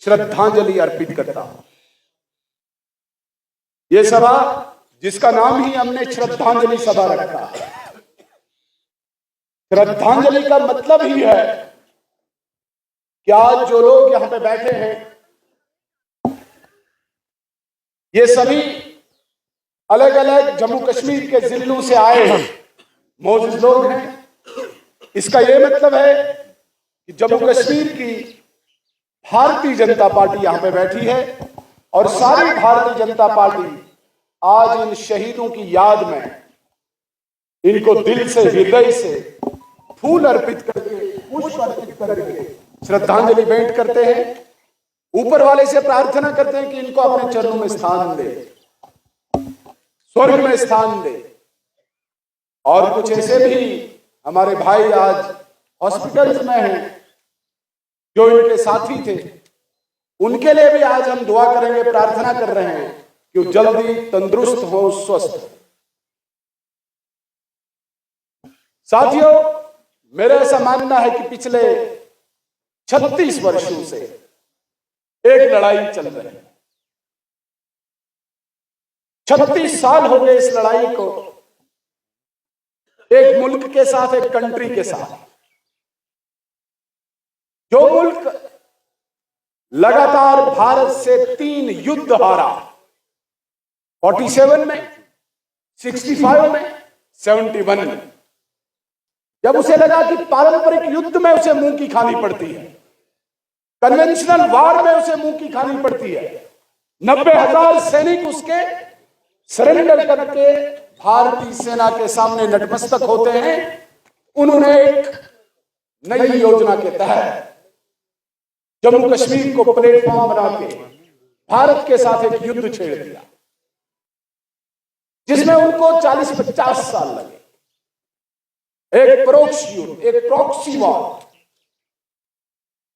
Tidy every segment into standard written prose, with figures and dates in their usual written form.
श्रद्धांजलि अर्पित करता हूं। ये सभा, जिसका नाम ही हमने श्रद्धांजलि सभा रखा, श्रद्धांजलि का मतलब ही है कि आज जो लोग यहां पे बैठे हैं, ये सभी अलग अलग जम्मू कश्मीर के जिलों से आए हैं, मौजूद लोग हैं। इसका यह मतलब है कि जम्मू कश्मीर की भारतीय जनता पार्टी यहां पे बैठी है और सारी भारतीय जनता पार्टी आज इन शहीदों की याद में इनको दिल से, हृदय से फूल अर्पित करके, पुष्प अर्पित करके श्रद्धांजलि भेंट करते हैं। ऊपर वाले से प्रार्थना करते हैं कि इनको अपने चरणों में स्थान दे, स्वर्ग में स्थान दे। और कुछ ऐसे भी हमारे भाई आज हॉस्पिटल्स में हैं जो इनके साथी थे, उनके लिए भी आज हम दुआ करेंगे, प्रार्थना कर रहे हैं कि वो जल्दी तंदुरुस्त हो, स्वस्थ हो। साथियों, मेरा ऐसा मानना है कि पिछले 36 वर्षों से एक लड़ाई चल रही है। 36 साल हो गए इस लड़ाई को, एक मुल्क के साथ, एक कंट्री के साथ। जो मुल्क लगातार भारत से 3 युद्ध हारा, 47 में, 65 में, 71 में, जब उसे लगा कि पारंपरिक युद्ध में उसे मुंह की खानी पड़ती है, कन्वेंशनल वार में उसे मुंह की खानी पड़ती है, 90,000 सैनिक उसके सरेंडर करके भारतीय सेना के सामने नतमस्तक होते हैं, उन्होंने एक नई योजना के तहत जम्मू कश्मीर को प्लेटफॉर्म बना के भारत के साथ एक युद्ध छेड़ दिया, जिसमें उनको 40-50 साल लगे। एक परोक्ष युद्ध, एक प्रॉक्सी वॉर,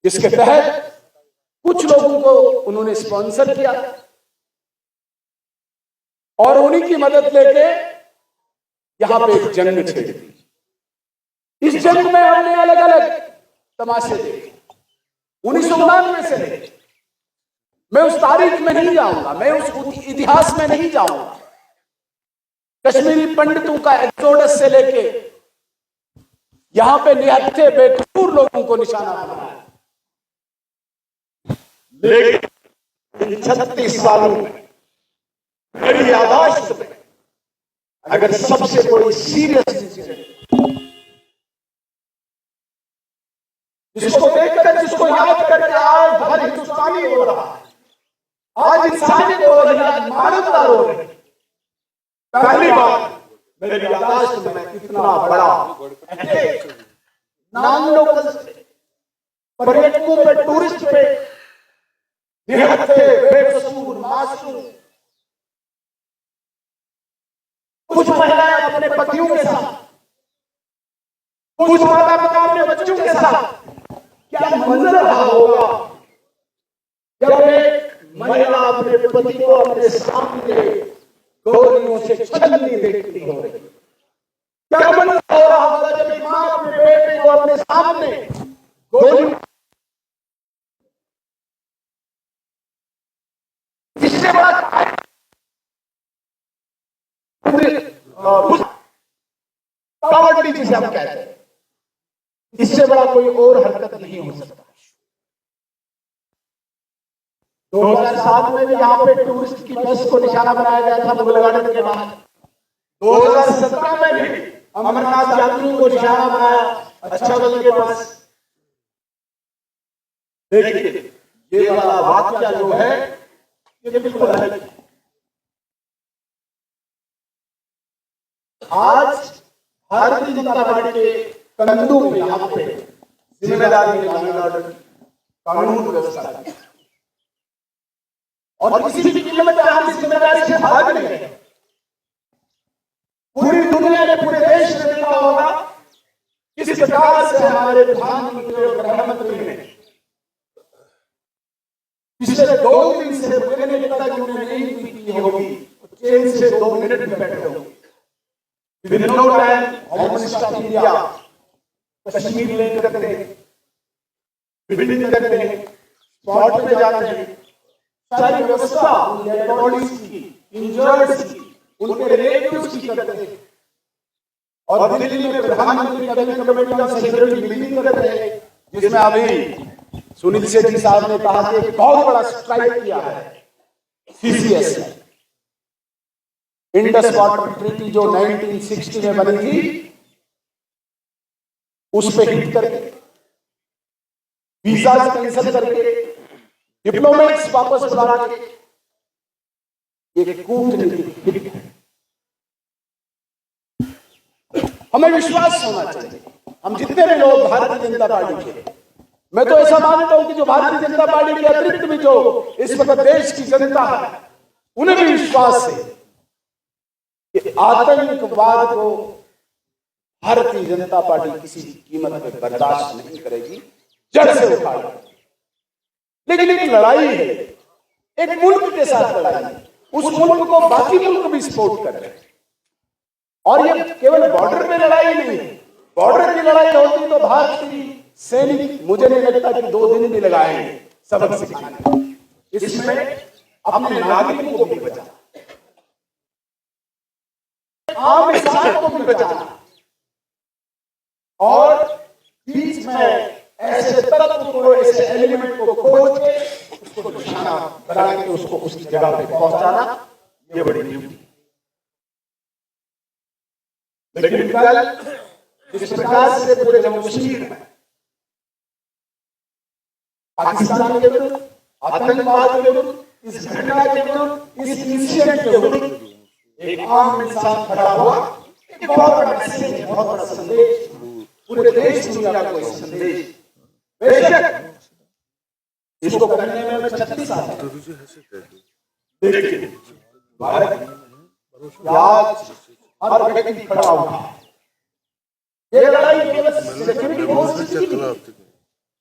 जिसके तहत कुछ लोगों को उन्होंने स्पॉन्सर किया और उन्हीं की मदद लेके यहां पे एक जंग छेड़ दी। इस जंग में हमने अलग अलग तमाशे देखे। 1999 से लेकर, मैं उस तारीख में नहीं जाऊंगा, मैं उस इतिहास में नहीं जाऊंगा। कश्मीरी पंडितों का एक्सोडस से लेके यहां पे निहत्थे बेकसूर लोगों को निशाना बनाया। लेकिन इन 36 सालों में मेरी याददाश्त में अगर सबसे बड़ी सीरियस इंसिडेंट, जिसको देखकर, जिसको याद करके आज हर हिंदुस्तानी रो रहा है, आज इंसानियत रो रही है, आज मानवता रो रही है। पहली बार मेरी याददाश्त में इतना बड़ा नॉन लोकल पर्यटकों पे, टूरिस्ट पे निहत्थे बेकसूर मासूम, कुछ महिलाएं अपने पतियों के साथ, कुछ माता पिता अपने बच्चों के साथ, क्या मंजर रहा होगा जब एक महिला अपने पति को अपने सामने गोलियों से छलनी देखती हो रही। क्या मंजर हो रहा होगा जब एक मां अपने बेटे को अपने सामने गोली। इससे बड़ा कॉवर्डली जिसे हम कहते हैं, इससे बड़ा कोई और हरकत नहीं हो सकता। 2007 में भी यहाँ पे टूरिस्ट की बस को निशाना बनाया गया था मुगल गार्डन के बाहर। 2017 में भी अमरनाथ यात्रियों को निशाना बनाया अच्छा के पास। देखिए, ये वाला वाकया जो है, ये बिल्कुल अलग है। आज भारतीय जनता पार्टी के कंधों में यहाँ पे जिम्मेदारी निभाना, कानून व्यवस्था की, और किसी भी कीमत पर हम इस जिम्मेदारी से भाग नहीं रहे। पूरी दुनिया ने, पूरे देश ने देखा होगा किस प्रकार से हमारे प्रधानमंत्री और गृह मंत्री ने पिछले 2 दिन से, मुझे नहीं लगता कि उन्होंने नींद भी की होगी, चैन से 2 मिनट भी बैठे होंगे। Within no time, Home Minister of India Kashmir link करते हैं, बिल्डिंग करते हैं, स्पॉट पे जाते हैं, सारी व्यवस्था डेड बॉडीज की, इंजर्ड्स की, उनके रिलेटिव्स की करते हैं। और दिल्ली में प्रधानमंत्री कैबिनेट कमेटी का सेक्रेटरी मीटिंग कर रहे हैं, जिसमें अभी सुनील सेठी साहब ने कहा कि बहुत बड़ा स्ट्राइक किया है सीसीएस ने। इंडस वाटर ट्रीटी जो 1960 में बनी थी, उस पे हिट करके, वीजा कैंसिल करके, डिप्लोमेट्स वापस बुला के, एक कूटनीति हिट है। हमें विश्वास होना चाहिए, हम जितने भी लोग भारतीय जनता पार्टी के, मैं तो ऐसा मानता हूं कि जो भारतीय जनता पार्टी के अतिरिक्त भी जो इस वक्त देश की जनता है, उन्हें भी विश्वास है कि आतंकवाद को भारतीय जनता पार्टी किसी भी कीमत पर बर्दाश्त नहीं करेगी, जड़ से उखाड़ेगी। लेकिन एक लड़ाई है, एक मुल्क के साथ लड़ाई है, उस मुल्क को बाकी मुल्क भी सपोर्ट कर रहे हैं। और ये केवल बॉर्डर पे लड़ाई नहीं, बॉर्डर की लड़ाई होती तो भारतीय सैनिक, मुझे नहीं लगता कि 2 दिन भी लगाएंगे सबक सिखाने। इसमें अपने नागरिकों को भी बचाना, आम इंसान को भी बचाना, और बीच में ऐसे तत्व को, ऐसे एलिमेंट को खोज के उसको निशाना बना के उसको उस जगह पे पहुंचाना, ये बड़ी ड्यूटी। लेकिन कल जिस प्रकार से पूरे जम्मू कश्मीर में पाकिस्तान के विरुद्ध, आतंकवाद के विरुद्ध, इस घटना के विरुद्ध, इस इंसिडेंट के विरुद्ध एक आम इंसान खड़ा हुआ, एक बहुत बड़ा मैसेज है, बहुत बड़ा संदेश, पूरे देश दुनिया को एक संदेश। बेशक इसको करने में 36 साल देखिए, भारत आज हर व्यक्ति खड़ा हुआ। ये लड़ाई केवल सिक्योरिटी फोर्सेस की नहीं,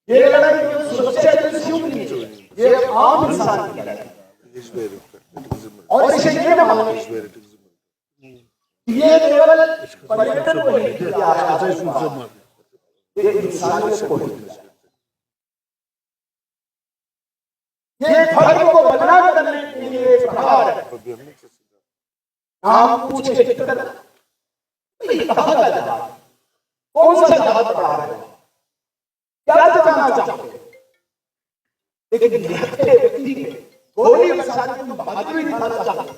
ये लड़ाई केवल सुरक्षा एजेंसियों की नहीं, ये आम इंसान की लड़ाई है। और इसे ये ना माने ये केवल पर्यटन को नहीं किया है, ये इंसानियत को नहीं, ये धर्म को बदनाम करने के लिए प्रहार है। नाम पूछ के टिकट कहां का जहाज, कौन सा जहाज पढ़ा रहे हो, क्या बताना चाहते हो? लेकिन व्यक्ति के गोली बरसा के तुम बहादुरी दिखाना चाहते हो,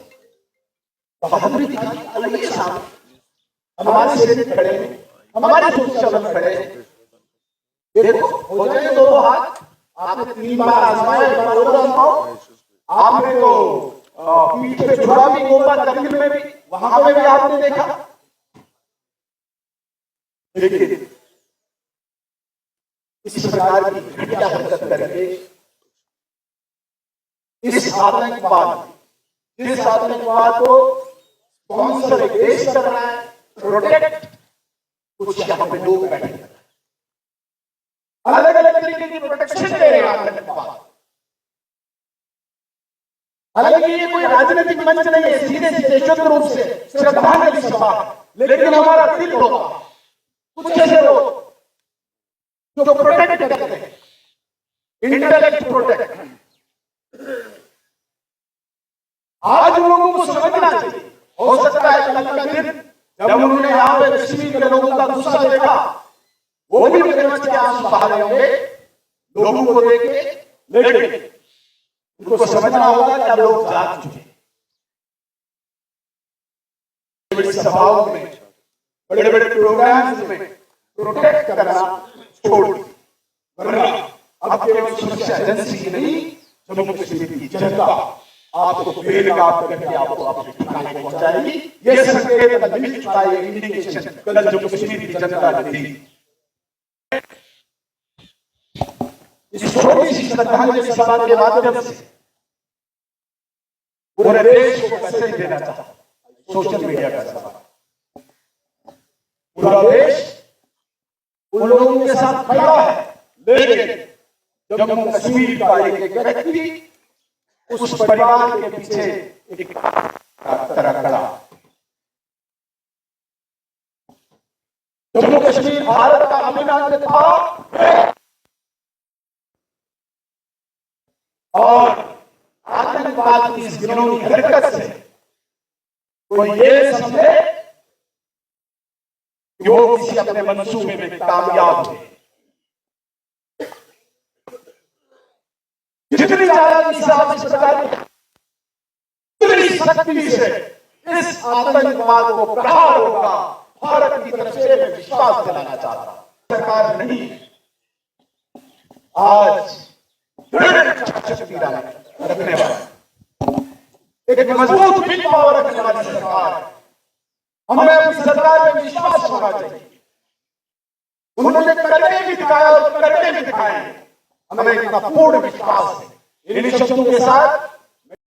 बहादुरी दिखाने आइए साहब, हमारे सैनिक खड़े हैं, हमारे सुरक्षा बल खड़े हैं। देखो हो जाएंगे 2 हाथ, आपने 3 बार आजमाया, एक बार और आजमाओ। आपने तो पीठ पे छुरा भी गोपा, तकलीफ में भी, वहां पे भी आपने देखा। देखिए इस प्रकार की घटिया हरकत करके इस आतंकवाद, जिस आतंकवाद को स्पॉन्सर एक देश कर रहा है, प्रोटेक्ट कुछ यहाँ पे लोग बैठे हैं, अलग अलग तरीके की प्रोटेक्शन दे रहे हैं आतंकवाद। हालांकि ये कोई राजनीतिक मंच नहीं है, सीधे सीधे शुद्ध रूप से श्रद्धांजलि सभा है, लेकिन हमारा दिल होगा कुछ ऐसे लोग जो प्रोटेक्ट करते हैं, इंटेलेक्ट प्रोटेक्ट। आज लोगों को समझना चाहिए, हो सकता है कल का दिन जब उन्होंने यहाँ पे कश्मीर के लोगों का गुस्सा देखा, वो भी मगरमच्छ के आंसू बहा रहे होंगे लोगों को देख के, लेकिन उनको समझना होगा कि अब लोग जाग चुके, बड़ी सभाओं में, बड़े बड़े प्रोग्राम्स में प्रोटेक्ट करना छोड़, वरना अब केवल सुरक्षा एजेंसी की नहीं, जम्मू कश्मीर की जनता आपको बेनकाब करके आपको अपने ठिकाने पहुंचाएगी। ये संकेत कल मिल चुका है, इंडिकेशन कल जम्मू कश्मीर की जनता ने दी। इस छोटी सी श्रद्धांजलि सभा के माध्यम से पूरे देश को मैसेज देना चाहता हूं, सोशल मीडिया का सवाल, पूरा देश उन लोगों के साथ खड़ा है, लेकिन जम्मू कश्मीर का एक व्यक्ति उस परिवार के पीछे एक तरह खड़ा। जम्मू कश्मीर भारत का अभिन्न अंग था, और आतंकवाद की इस घिनौनी हरकत से कोई ये समझे कि वो किसी अपने मंसूबे में कामयाब हुए। जितनी ज्यादा हिसाब इस प्रकार की शक्ति से इस आतंकवाद को प्रहार होगा, भारत की तरफ से मैं विश्वास दिलाना चाहता हूं। सरकार नहीं, आज दृढ़ शक्ति रखने वाला, एक मजबूत विल पावर रखने वाली सरकार है। हमें अपनी सरकार में विश्वास होना चाहिए। उन्होंने करके भी दिखाया और करके भी दिखाए, हमें इतना पूर्ण विश्वास है। इन शब्दों के साथ